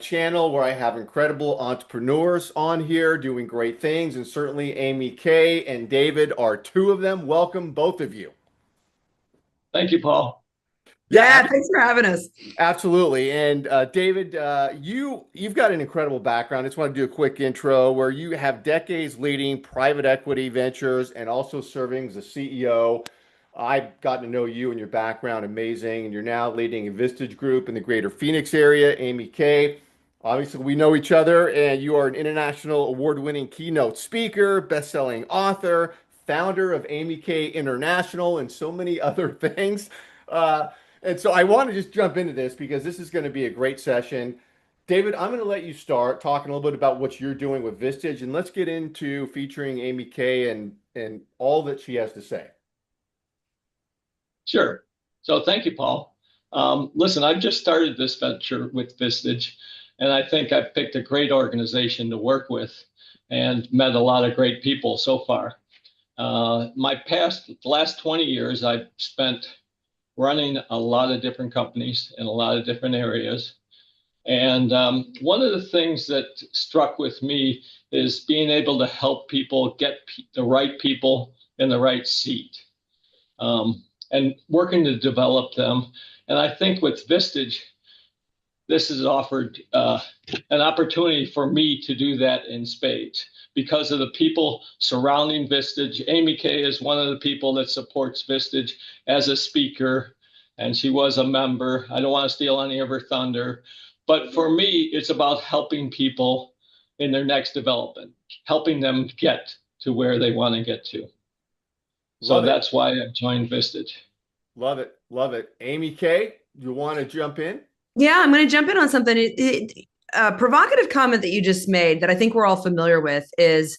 Channel where I have incredible entrepreneurs on here doing great things, and certainly AmyK and David are two of them. Welcome, both of you. Thank you, Paul. Yeah, Yeah, thanks for having us. absolutely. And David, you've got an incredible background. I just want to do a quick intro where you have decades leading private equity ventures and also serving as a CEO. I've gotten to know you and your background, amazing. And you're now leading a Vistage Group in the greater Phoenix area, AmyK. Obviously, we know each other, and you are an international award-winning keynote speaker, best-selling author, founder of AmyK International, and so many other things. Uh, and so I want to just jump into this because this is going to be a great session. David, I'm going to let you start talking a little bit about what you're doing with Vistage, and let's get into featuring AmyK and all that she has to say. Sure. So thank you, Paul. Listen, I've just started this venture with Vistage, and I think I've picked a great organization to work with and met a lot of great people so far. The last 20 years, I've spent running a lot of different companies in a lot of different areas. And one of the things that struck with me is being able to help people get the right people in the right seat. And working to develop them. And I think with Vistage, this has offered an opportunity for me to do that in spades because of the people surrounding Vistage. AmyK is one of the people that supports Vistage as a speaker, and she was a member. I don't want to steal any of her thunder, but for me, it's about helping people in their next development, helping them get to where they want to get to. So Love it. that's why I've joined Vistage. Love it. Love it. AmyK, you want to jump in? Yeah, I'm going to jump in on something. A provocative comment that you just made that I think we're all familiar with is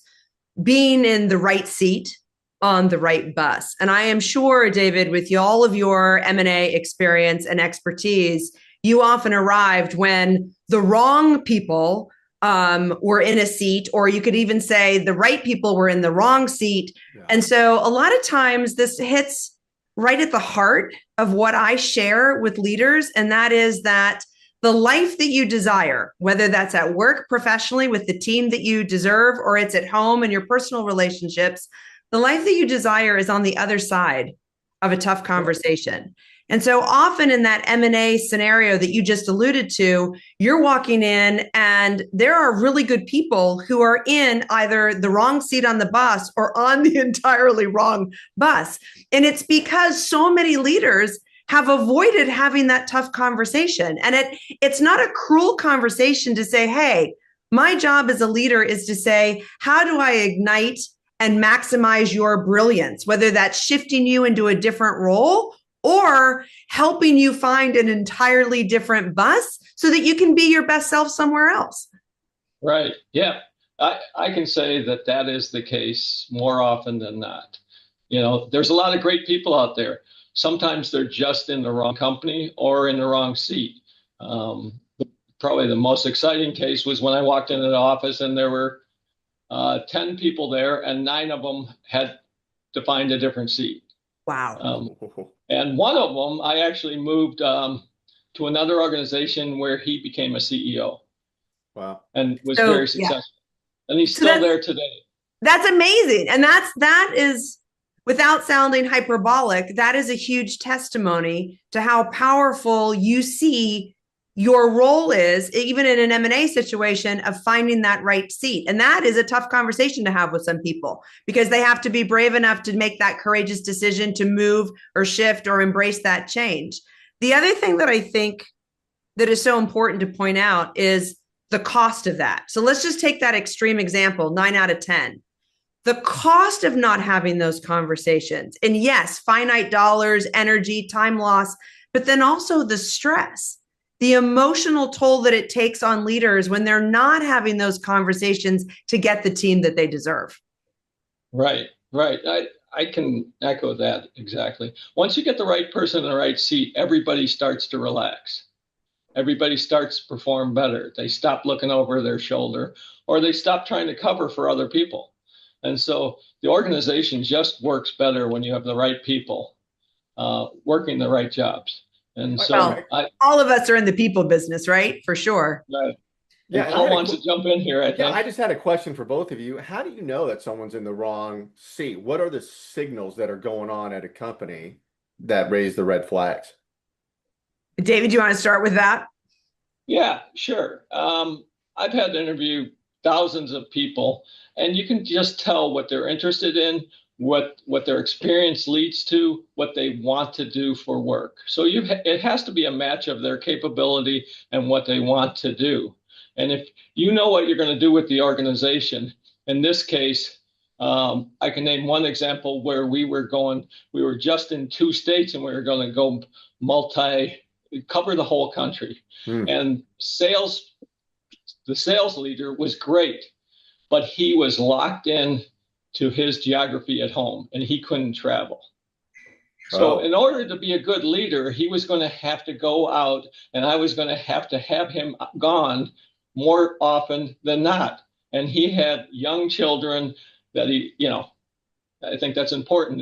being in the right seat on the right bus. And I am sure, David, with all of your M&A experience and expertise, you often arrived when the wrong people were in a seat, or you could even say the right people were in the wrong seat. Yeah. And so a lot of times this hits right at the heart of what I share with leaders. And that is that the life that you desire, whether that's at work professionally with the team that you deserve, or it's at home in your personal relationships, the life that you desire is on the other side of a tough conversation. And so often in that M&A scenario that you just alluded to, you're walking in and there are really good people who are in either the wrong seat on the bus or on the entirely wrong bus. And it's because so many leaders have avoided having that tough conversation. And it's not a cruel conversation to say, hey, my job as a leader is to say, how do I ignite and maximize your brilliance, whether that's shifting you into a different role or helping you find an entirely different bus so that you can be your best self somewhere else. Right. Yeah. I can say that that is the case more often than not. You know, there's a lot of great people out there. Sometimes they're just in the wrong company or in the wrong seat. Probably the most exciting case was when I walked into the office and there were 10 people there and 9 of them had to find a different seat. Wow. And one of them, I actually moved to another organization where he became a CEO. Wow. And was So, very yeah. successful. And he's So still there today. that's amazing. And that is, without sounding hyperbolic, that is a huge testimony to how powerful you see your role is, even in an M&A situation, of finding that right seat. And that is a tough conversation to have with some people because they have to be brave enough to make that courageous decision to move or shift or embrace that change. The other thing that I think that is so important to point out is the cost of that. So let's just take that extreme example, 9 out of 10. The cost of not having those conversations, and yes, finite dollars, energy, time loss, but then also the stress, the emotional toll that it takes on leaders when they're not having those conversations to get the team that they deserve. Right, right. I can echo that exactly. Once you get the right person in the right seat, everybody starts to relax. Everybody starts to perform better. They stop looking over their shoulder or they stop trying to cover for other people. And so the organization just works better when you have the right people working the right jobs. And so Well, all of us are in the people business, right? For sure. Yeah, And and I Paul had a wants to jump in here, I yeah, think. I just had a question for both of you. How do you know that someone's in the wrong seat? What are the signals that are going on at a company that raise the red flags? David, do you want to start with that? Yeah, sure. I've had to interview thousands of people, and you can just tell what they're interested in, what their experience leads to, what they want to do for work. So it has to be a match of their capability and what they want to do. And if you know what you're going to do with the organization, in this case, I can name one example where we were just in 2 states and we were going to go cover the whole country. Hmm. And the sales leader was great, but he was locked in to his geography at home and he couldn't travel. So Oh, in order to be a good leader, he was going to have to go out and I was going to have him gone more often than not. And he had young children that I think that's important.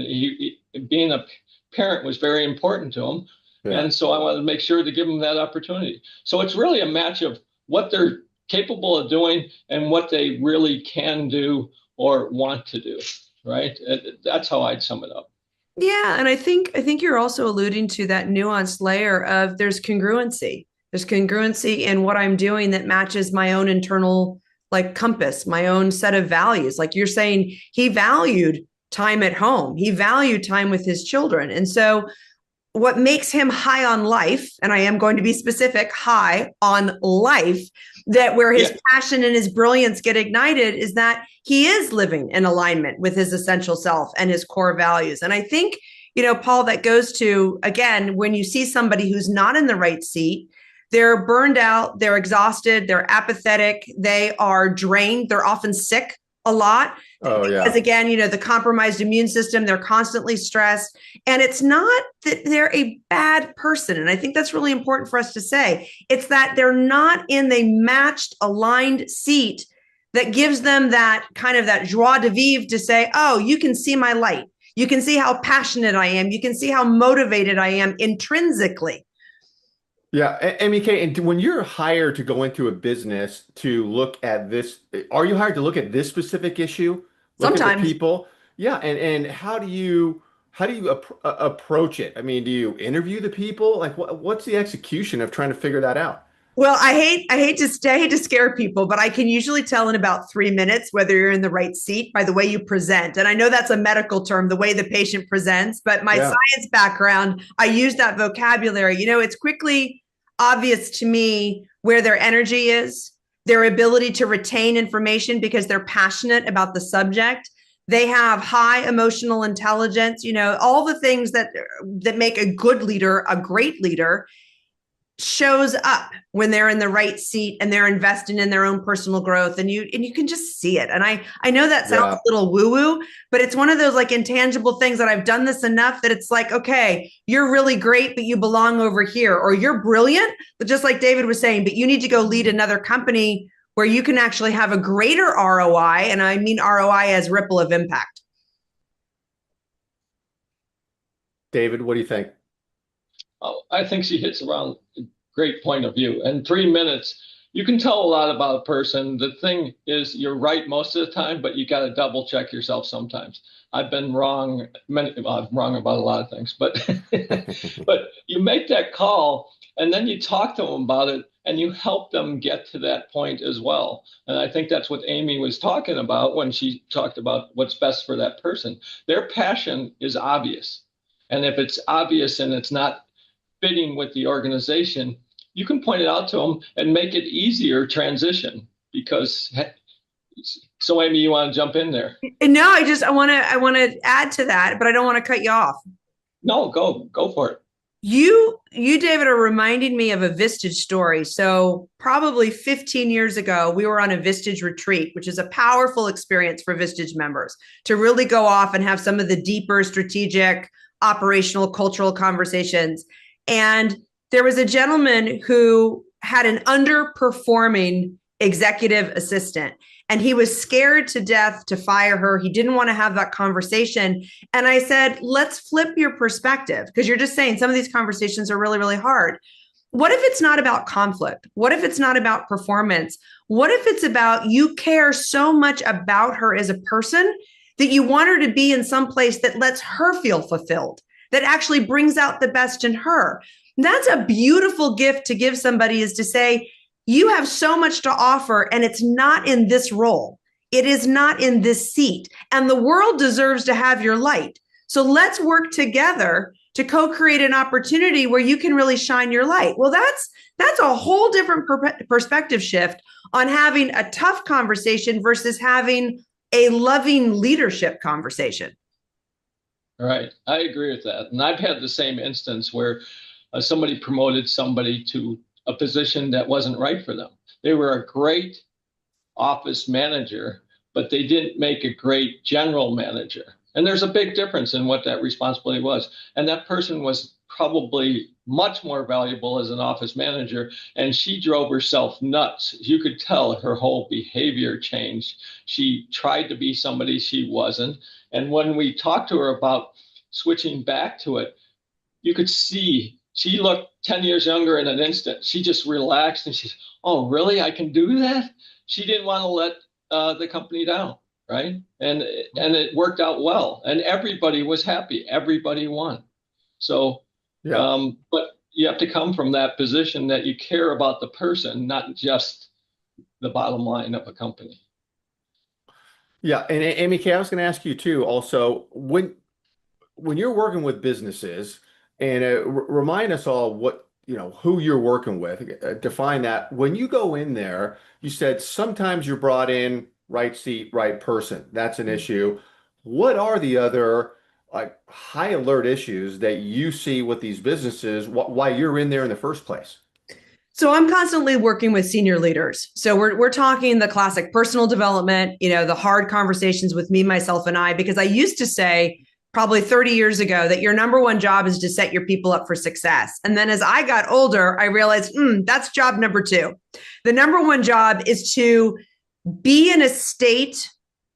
Being a parent was very important to him. yeah. And so I wanted to make sure to give them that opportunity. So it's really a match of what they're capable of doing and what they really can do or want to do, right? That's how I'd sum it up. Yeah, and I think you're also alluding to that nuanced layer of there's congruency. There's congruency in what I'm doing that matches my own internal like compass, my own set of values. Like you're saying, he valued time at home. He valued time with his children. And so what makes him high on life, and I am going to be specific, high on life, that where his Yeah. passion and his brilliance get ignited is that he is living in alignment with his essential self and his core values. And I think, Paul, that goes to, again, when you see somebody who's not in the right seat, they're burned out, they're exhausted, they're apathetic, they are drained, they're often sick a lot Oh, because, yeah. again, the compromised immune system, they're constantly stressed. And it's not that they're a bad person. And I think that's really important for us to say. It's that they're not in the matched, aligned seat that gives them that kind of that joie de vivre to say, oh, you can see my light. You can see how passionate I am. You can see how motivated I am intrinsically. Yeah, AmyK, and when you're hired to go into a business to look at this, are you hired to look at this specific issue? Look at the Sometimes. people? Yeah, and how do you approach it? I mean, do you interview the people? Like what's the execution of trying to figure that out? Well, I hate to scare people, but I can usually tell in about 3 minutes whether you're in the right seat by the way you present. And I know that's a medical term, the way the patient presents, but my Yeah. science background, I use that vocabulary. It's quickly obvious to me where their energy is, their ability to retain information because they're passionate about the subject. They have high emotional intelligence, all the things that make a good leader a great leader shows up when they're in the right seat and they're investing in their own personal growth, and you can just see it. And I know that sounds a Yeah. little woo woo, but it's one of those like intangible things that I've done this enough that it's like, okay, you're really great but you belong over here, or you're brilliant but just like David was saying, but you need to go lead another company where you can actually have a greater ROI, and I mean ROI as ripple of impact. David, what do you think? Oh, I think she hits around a great point of view. In 3 minutes, you can tell a lot about a person. The thing is, you're right most of the time, but you got to double check yourself sometimes. I've been wrong. I'm wrong about a lot of things, but but you make that call and then you talk to them about it and you help them get to that point as well. And I think that's what Amy was talking about when she talked about what's best for that person. Their passion is obvious. And if it's obvious and it's not fitting with the organization, you can point it out to them and make it easier transition because so Amy, you want to jump in there? No, I want to add to that, but I don't want to cut you off. No, go for it. You, David, are reminding me of a Vistage story. So probably 15 years ago, we were on a Vistage retreat, which is a powerful experience for Vistage members to really go off and have some of the deeper strategic, operational, cultural conversations. And there was a gentleman who had an underperforming executive assistant, and he was scared to death to fire her. He didn't want to have that conversation. And I said, let's flip your perspective, because you're just saying some of these conversations are really, really hard. What if it's not about conflict? What if it's not about performance? What if it's about you care so much about her as a person that you want her to be in some place that lets her feel fulfilled, that actually brings out the best in her? That's a beautiful gift to give somebody, is to say, you have so much to offer, and it's not in this role. It is not in this seat. And the world deserves to have your light. So let's work together to co-create an opportunity where you can really shine your light. Well, that's a whole different perspective shift on having a tough conversation versus having a loving leadership conversation. Right. I agree with that. And I've had the same instance where somebody promoted somebody to a position that wasn't right for them. They were a great office manager, but they didn't make a great general manager. And there's a big difference in what that responsibility was. And that person was probably much more valuable as an office manager. And she drove herself nuts. You could tell her whole behavior changed. She tried to be somebody she wasn't. And when we talked to her about switching back to it, you could see she looked 10 years younger in an instant. She just relaxed and she's, oh, really? I can do that? She didn't want to let the company down, right? And it worked out well, and everybody was happy. Everybody won. So, Yeah. but you have to come from that position that you care about the person, not just the bottom line of a company. Yeah. And AmyK, I was going to ask you too, also, when you're working with businesses, and remind us all what, who you're working with, define that. When you go in there, you said sometimes you're brought in right seat, right person. That's an issue. What are the other like high alert issues that you see with these businesses, why you're in there in the first place? So I'm constantly working with senior leaders. So we're talking the classic personal development, the hard conversations with me, myself, and I, because I used to say probably 30 years ago that your number one job is to set your people up for success. And then as I got older, I realized that's job number two. The number one job is to be in a state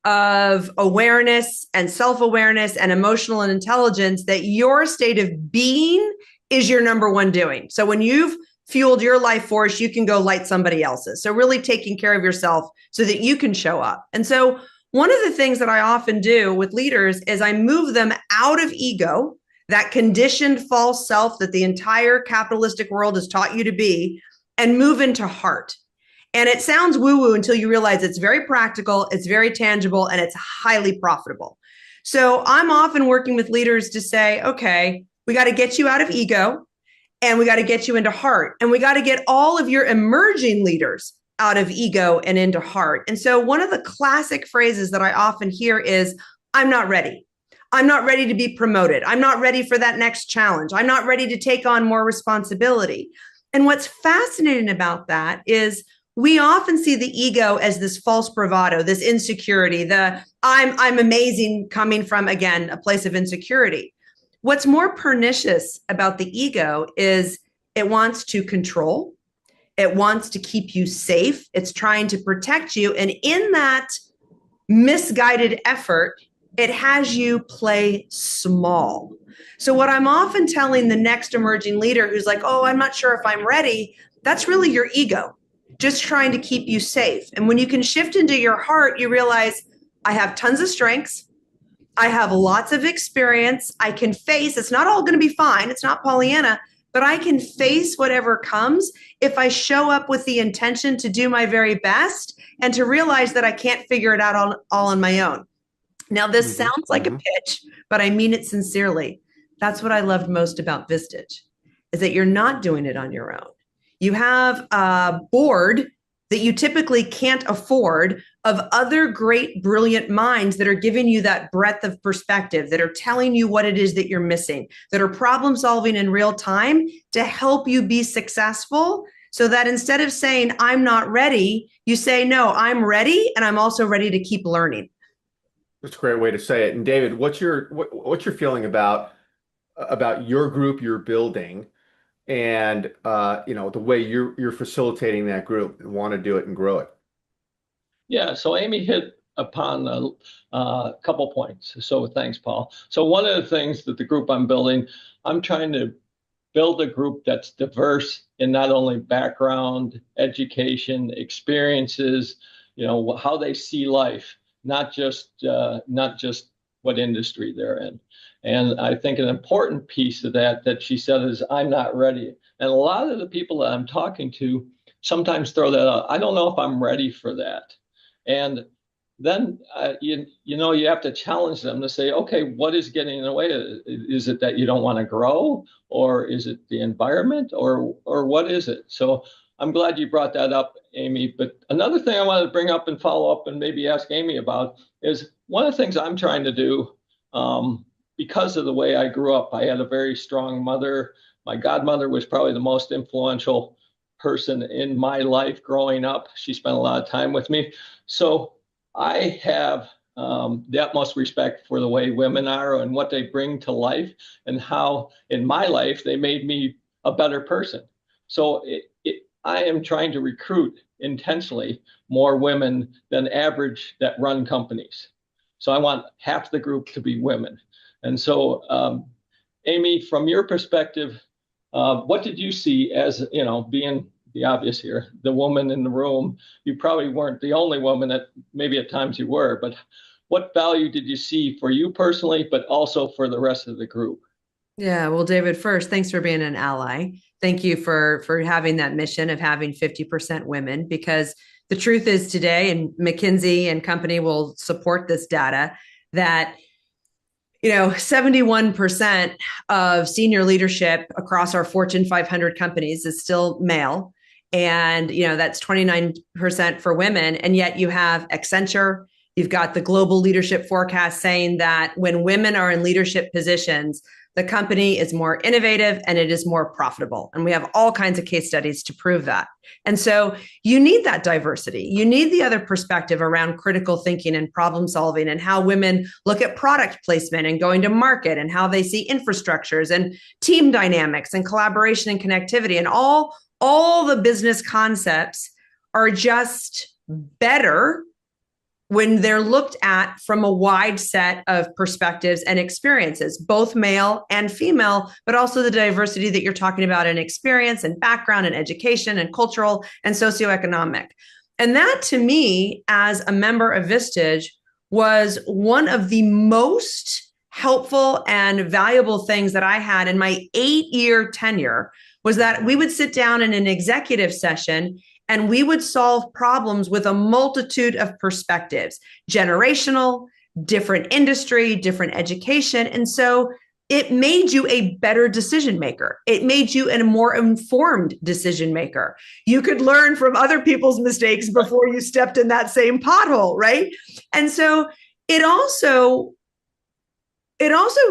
of awareness and self-awareness and emotional intelligence that your state of being is your number one doing. So when you've fueled your life force, you can go light somebody else's. So really taking care of yourself so that you can show up. And so one of the things that I often do with leaders is I move them out of ego, that conditioned false self that the entire capitalistic world has taught you to be, and move into heart. And it sounds woo-woo until you realize it's very practical, it's very tangible, and it's highly profitable. So I'm often working with leaders to say, okay, we got to get you out of ego, and we got to get you into heart. And we got to get all of your emerging leaders out of ego and into heart. And so one of the classic phrases that I often hear is, I'm not ready. I'm not ready to be promoted. I'm not ready for that next challenge. I'm not ready to take on more responsibility. And what's fascinating about that is we often see the ego as this false bravado, this insecurity, the I'm amazing coming from, again, a place of insecurity. What's more pernicious about the ego is it wants to control. It wants to keep you safe. It's trying to protect you. And in that misguided effort, it has you play small. So what I'm often telling the next emerging leader who's like, oh, I'm not sure if I'm ready, that's really your ego, just trying to keep you safe. And when you can shift into your heart, you realize I have tons of strengths. I have lots of experience. I can face, it's not all going to be fine. It's not Pollyanna, but I can face whatever comes if I show up with the intention to do my very best and to realize that I can't figure it out all on my own. Now, this sounds like a pitch, but I mean it sincerely. That's what I loved most about Vistage, is that you're not doing it on your own. You have a board that you typically can't afford of other great, brilliant minds that are giving you that breadth of perspective, that are telling you what it is that you're missing, that are problem solving in real time to help you be successful. So that instead of saying, I'm not ready, you say, no, I'm ready. And I'm also ready to keep learning. That's a great way to say it. And David, what's your feeling about your group you're building, and the way you're facilitating that group and want to do it and grow it? Yeah, so Amy hit upon a couple points. So thanks, Paul. So one of the things that the group I'm building, I'm trying to build a group that's diverse in not only background, education, experiences, how they see life, not just what industry they're in. And I think an important piece of that she said is, I'm not ready. And a lot of the people that I'm talking to sometimes throw that out. I don't know if I'm ready for that. And then you have to challenge them to say, okay, what is getting in the way? Is it that you don't want to grow, or is it the environment, or what is it? So I'm glad you brought that up, Amy. But another thing I wanted to bring up and follow up and maybe ask Amy about is one of the things I'm trying to do, because of the way I grew up. I had a very strong mother. My godmother was probably the most influential person in my life growing up. She spent a lot of time with me. So I have the utmost respect for the way women are and what they bring to life, and how in my life they made me a better person. So I am trying to recruit intentionally more women than average that run companies. So I want half the group to be women. And so, Amy, from your perspective, what did you see as, being the obvious here, the woman in the room? You probably weren't the only woman, maybe at times you were, but what value did you see for you personally, but also for the rest of the group? Yeah, well, David, first, thanks for being an ally. Thank you for having that mission of having 50% women, because the truth is today, and McKinsey and company will support this data, that 71% of senior leadership across our Fortune 500 companies is still male. And, that's 29% for women. And yet you have Accenture, you've got the global leadership forecast saying that when women are in leadership positions, the company is more innovative and it is more profitable. And we have all kinds of case studies to prove that. And so you need that diversity. You need the other perspective around critical thinking and problem solving, and how women look at product placement and going to market, and how they see infrastructures and team dynamics and collaboration and connectivity, and all the business concepts are just better when they're looked at from a wide set of perspectives and experiences, both male and female, but also the diversity that you're talking about in experience and background and education and cultural and socioeconomic. And that, to me, as a member of Vistage, was one of the most helpful and valuable things that I had in my 8-year tenure, was that we would sit down in an executive session and we would solve problems with a multitude of perspectives, generational, different industry, different education. And so it made you a better decision maker. It made you a more informed decision maker. You could learn from other people's mistakes before you stepped in that same pothole, right? And so it also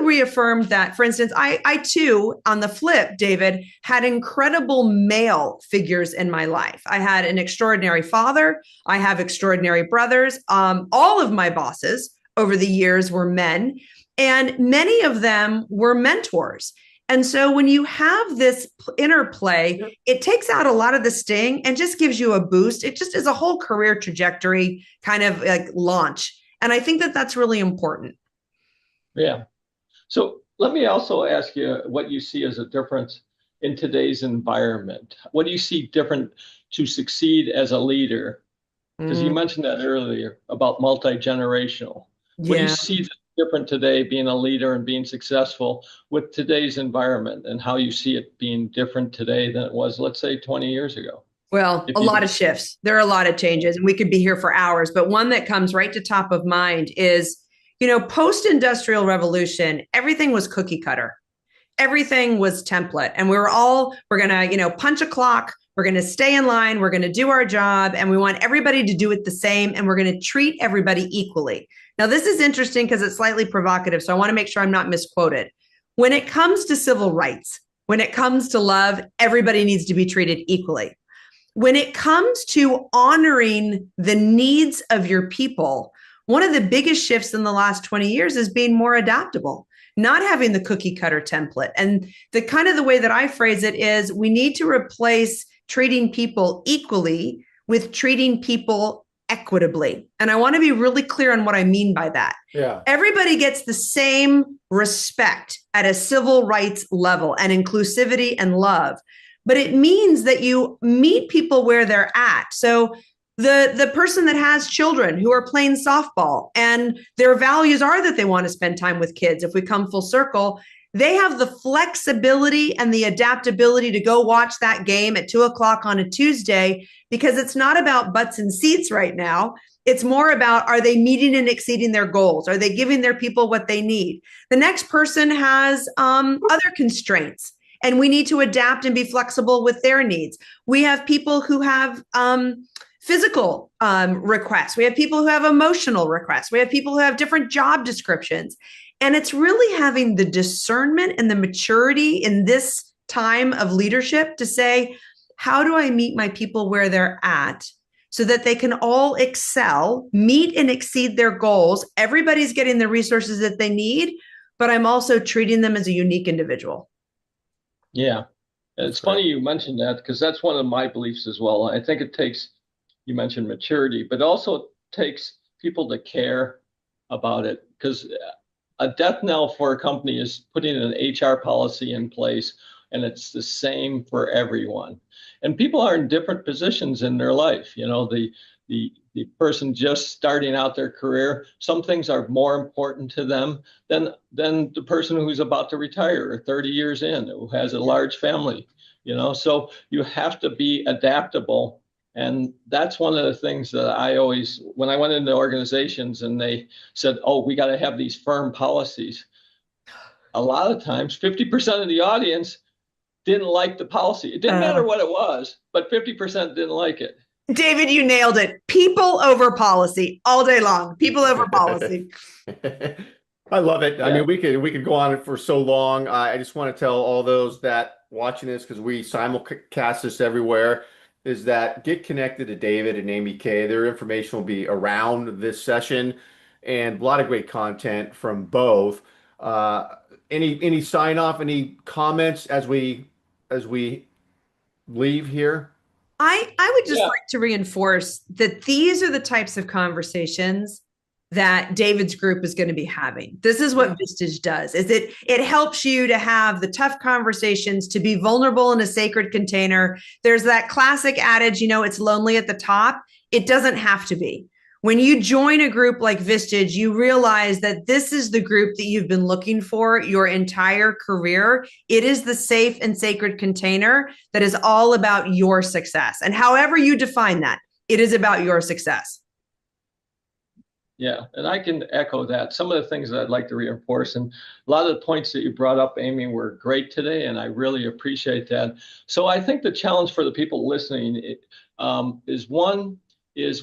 reaffirmed that, for instance, I too, on the flip, David, had incredible male figures in my life. I had an extraordinary father. I have extraordinary brothers. All of my bosses over the years were men, and many of them were mentors. And so when you have this interplay, it takes out a lot of the sting and just gives you a boost. It just is a whole career trajectory kind of like launch. And I think that that's really important. Yeah. So let me also ask you what you see as a difference in today's environment. What do you see different to succeed as a leader? Because you mentioned that earlier about multi-generational. What do you see different today being a leader and being successful with today's environment, and how you see it being different today than it was, let's say, 20 years ago? Well, a lot of shifts. There are a lot of changes, and we could be here for hours, but one that comes right to top of mind is, post-industrial revolution, everything was cookie cutter. Everything was template. And we're going to, punch a clock. We're going to stay in line. We're going to do our job. And we want everybody to do it the same. And we're going to treat everybody equally. Now, this is interesting because it's slightly provocative. So I want to make sure I'm not misquoted. When it comes to civil rights, when it comes to love, everybody needs to be treated equally. When it comes to honoring the needs of your people, one of the biggest shifts in the last 20 years is being more adaptable, not having the cookie cutter template. And the way that I phrase it is, we need to replace treating people equally with treating people equitably. And I want to be really clear on what I mean by that. Yeah. Everybody gets the same respect at a civil rights level and inclusivity and love, but it means that you meet people where they're at. So the person that has children who are playing softball and their values are that they want to spend time with kids, if we come full circle, they have the flexibility and the adaptability to go watch that game at 2 o'clock on a Tuesday, because it's not about butts and seats right now. It's more about, are they meeting and exceeding their goals? Are they giving their people what they need? The next person has other constraints, and we need to adapt and be flexible with their needs. We have people who have physical requests. We have people who have emotional requests. We have people who have different job descriptions. And it's really having the discernment and the maturity in this time of leadership to say, how do I meet my people where they're at so that they can all excel, meet and exceed their goals? Everybody's getting the resources that they need, but I'm also treating them as a unique individual. Yeah. It's funny you mentioned that, because that's one of my beliefs as well. I think it takes, you mentioned maturity, but also takes people to care about it, because a death knell for a company is putting an HR policy in place, and it's the same for everyone. And people are in different positions in their life. You know, the person just starting out their career, some things are more important to them than the person who's about to retire or 30 years in, who has a large family. You know, so you have to be adaptable. And that's one of the things that I always, when I went into organizations and they said, oh, we got to have these firm policies, a lot of times 50% of the audience didn't like the policy. It didn't matter what it was, but 50% didn't like it. David, you nailed it. People over policy all day long. People over policy. I love it. Yeah. I mean, we could go on for so long. I just want to tell all those that watching this, because we simulcast this everywhere, is that get connected to David and AmyK. Their information will be around this session, and a lot of great content from both. Any sign off, any comments as we leave here? I would just like to reinforce that these are the types of conversations that David's group is going to be having. This is what Vistage does, is it helps you to have the tough conversations, to be vulnerable in a sacred container. There's that classic adage, you know, it's lonely at the top. It doesn't have to be. When you join a group like Vistage, you realize that this is the group that you've been looking for your entire career. It is the safe and sacred container that is all about your success. And however you define that, it is about your success. Yeah, and I can echo that. Some of the things that I'd like to reinforce, and a lot of the points that you brought up, Amy, were great today, and I really appreciate that. So I think the challenge for the people listening is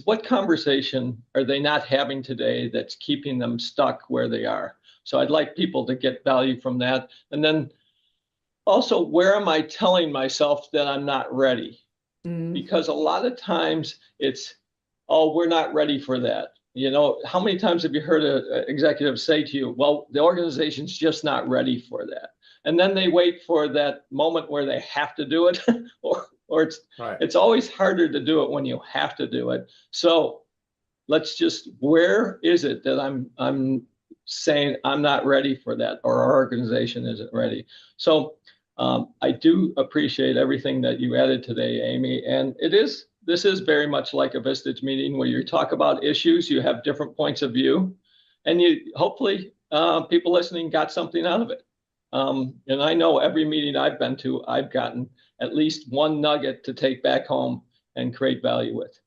what conversation are they not having today that's keeping them stuck where they are? So I'd like people to get value from that. And then also, where am I telling myself that I'm not ready? Because a lot of times it's, oh, we're not ready for that. You know, how many times have you heard an executive say to you, well, the organization's just not ready for that? And then they wait for that moment where they have to do it, or it's always harder to do it when you have to do it. So let's just, where is it that I'm saying I'm not ready for that, or our organization isn't ready? So I do appreciate everything that you added today, Amy. And this is very much like a Vistage meeting where you talk about issues, you have different points of view, and you hopefully people listening got something out of it. And I know every meeting I've been to, I've gotten at least one nugget to take back home and create value with.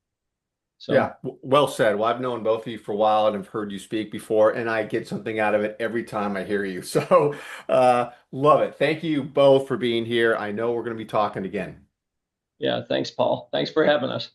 So, yeah, well said. Well, I've known both of you for a while and I've heard you speak before, and I get something out of it every time I hear you. So love it. Thank you both for being here. I know we're going to be talking again. Yeah, thanks, Paul. Thanks for having us.